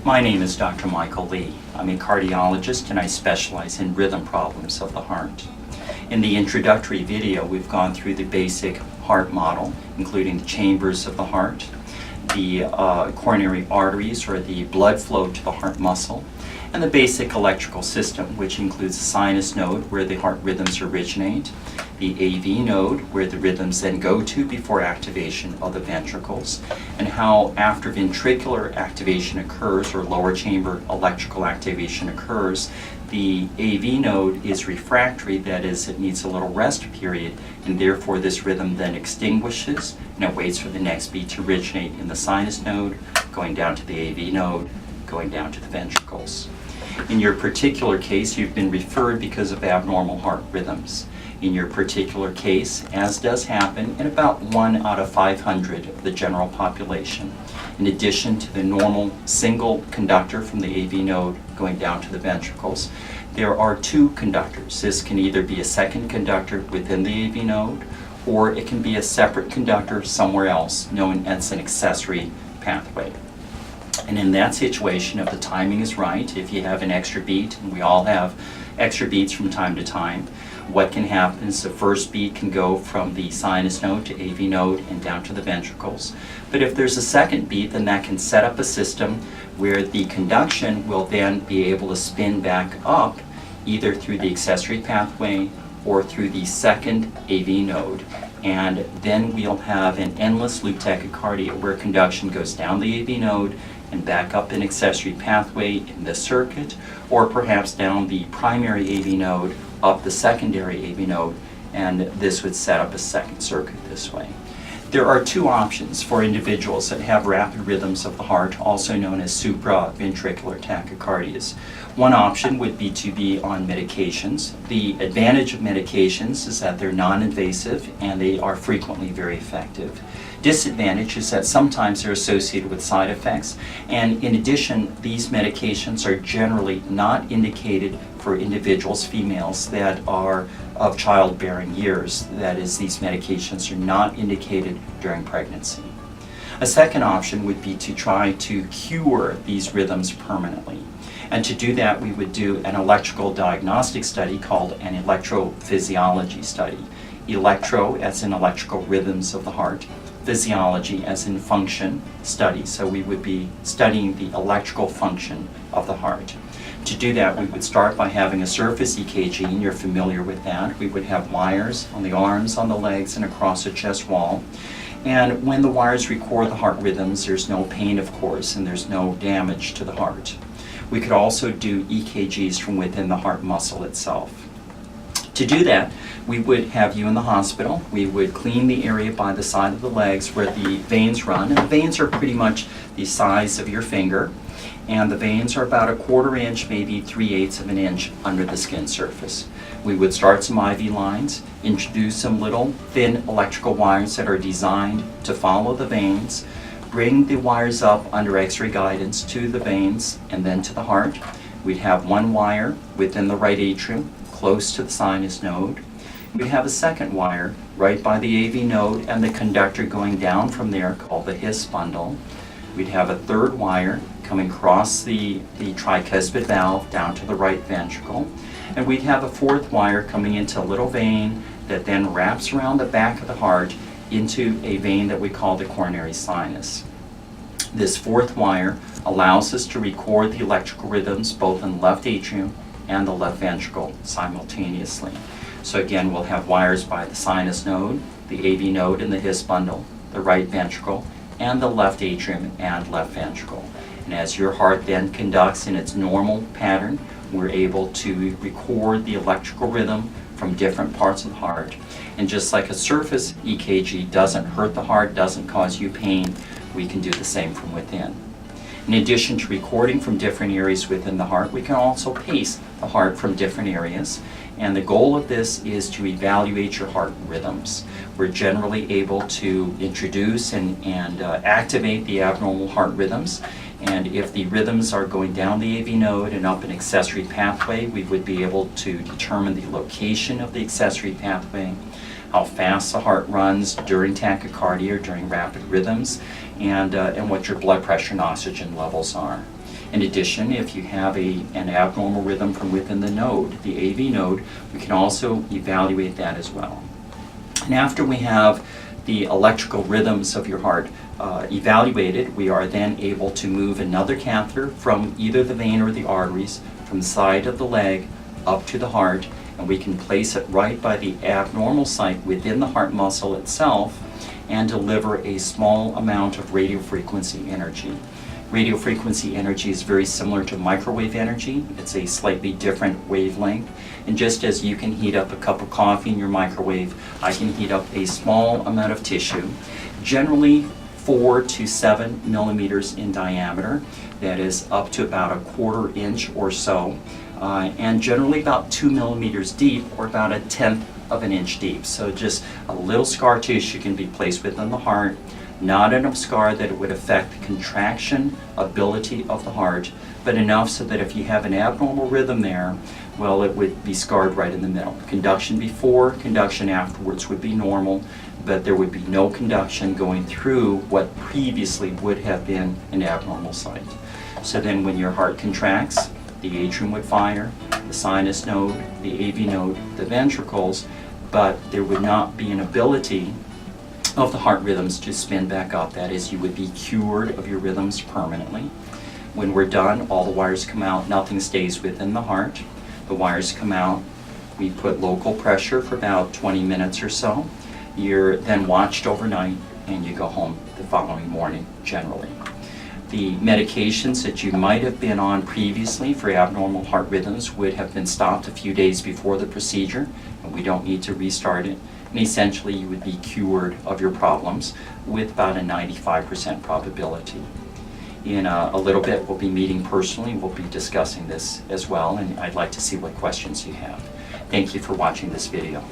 My name is Dr. Michael Lee. I'm a cardiologist and I specialize in rhythm problems of the heart. In the introductory video, we've gone through the basic heart model, including the chambers of the heart, the coronary arteries or the blood flow to the heart muscle, and the basic electrical system, which includes the sinus node where the heart rhythms originate, the AV node where the rhythms then go to before activation of the ventricles, and how after ventricular activation occurs or lower chamber electrical activation occurs, the AV node is refractory, that is, it needs a little rest period, and therefore this rhythm then extinguishes and it waits for the next beat to originate in the sinus node, going down to the AV node, going down to the ventricles. In your particular case, you've been referred because of abnormal heart rhythms. In your particular case, as does happen in about 1 out of 500 of the general population, in addition to the normal single conductor from the AV node going down to the ventricles, there are two conductors. This can either be a second conductor within the AV node, or it can be a separate conductor somewhere else, known as an accessory pathway. And in that situation, if the timing is right, if you have an extra beat, and we all have extra beats from time to time, what can happen is the first beat can go from the sinus node to AV node and down to the ventricles. But if there's a second beat, then that can set up a system where the conduction will then be able to spin back up either through the accessory pathway or through the second AV node. And then we'll have an endless loop tachycardia where conduction goes down the AV node and back up an accessory pathway in the circuit, or perhaps down the primary AV node, up the secondary AV node, and this would set up a second circuit this way. There are two options for individuals that have rapid rhythms of the heart, also known as supraventricular tachycardias. One option would be to be on medications. The advantage of medications is that they're non-invasive and they are frequently very effective. Disadvantage is that sometimes they're associated with side effects, and in addition, these medications are generally not indicated for individuals, females, that are of childbearing years. That is, these medications are not indicated during pregnancy. A second option would be to try to cure these rhythms permanently. And to do that, we would do an electrical diagnostic study called an electrophysiology study. Electro as in electrical rhythms of the heart, physiology as in function study. So we would be studying the electrical function of the heart. To do that, we would start by having a surface EKG, and you're familiar with that. We would have wires on the arms, on the legs, and across the chest wall. And when the wires record the heart rhythms, there's no pain, of course, and there's no damage to the heart. We could also do EKGs from within the heart muscle itself. To do that, we would have you in the hospital. We would clean the area by the side of the legs where the veins run. And the veins are pretty much the size of your finger. And the veins are about 1/4 inch, maybe 3/8 of an inch under the skin surface. We would start some IV lines, introduce some little thin electrical wires that are designed to follow the veins, bring the wires up under X-ray guidance to the veins and then to the heart. We'd have one wire within the right atrium, close to the sinus node. We'd have a second wire right by the AV node and the conductor going down from there called the His bundle. We'd have a third wire coming across the tricuspid valve down to the right ventricle. And we'd have a fourth wire coming into a little vein that then wraps around the back of the heart into a vein that we call the coronary sinus. This fourth wire allows us to record the electrical rhythms both in the left atrium and the left ventricle simultaneously. So again, we'll have wires by the sinus node, the AV node and the His bundle, the right ventricle, and the left atrium and left ventricle. And as your heart then conducts in its normal pattern, we're able to record the electrical rhythm from different parts of the heart. And just like a surface EKG doesn't hurt the heart, doesn't cause you pain, we can do the same from within. In addition to recording from different areas within the heart, we can also pace the heart from different areas. And the goal of this is to evaluate your heart rhythms. We're generally able to introduce and activate the abnormal heart rhythms. And if the rhythms are going down the AV node and up an accessory pathway, we would be able to determine the location of the accessory pathway, how fast the heart runs during tachycardia or during rapid rhythms, and what your blood pressure and oxygen levels are. In addition, if you have an abnormal rhythm from within the node, the AV node, we can also evaluate that as well. And after we have the electrical rhythms of your heart evaluated, we are then able to move another catheter from either the vein or the arteries from the side of the leg up to the heart, and we can place it right by the abnormal site within the heart muscle itself and deliver a small amount of radiofrequency energy. Radiofrequency energy is very similar to microwave energy. It's a slightly different wavelength. And just as you can heat up a cup of coffee in your microwave, I can heat up a small amount of tissue, generally 4 to 7 millimeters in diameter. That is up to about a 1/4 inch or so, and generally about 2 millimeters deep, or about 1/10 of an inch deep. So just a little scar tissue can be placed within the heart, not enough scar that it would affect the contraction ability of the heart, but enough so that if you have an abnormal rhythm there, well, it would be scarred right in the middle. Conduction before, conduction afterwards would be normal, but there would be no conduction going through what previously would have been an abnormal site. So then when your heart contracts, the atrium would fire, the sinus node, the AV node, the ventricles, but there would not be an ability of the heart rhythms to spin back up. That is, you would be cured of your rhythms permanently. When we're done, all the wires come out, nothing stays within the heart. The wires come out, we put local pressure for about 20 minutes or so. You're then watched overnight and you go home the following morning generally. The medications that you might have been on previously for abnormal heart rhythms would have been stopped a few days before the procedure, and we don't need to restart it. And essentially you would be cured of your problems with about a 95% probability. In a little bit we'll be meeting personally, we'll be discussing this as well, and I'd like to see what questions you have. Thank you for watching this video.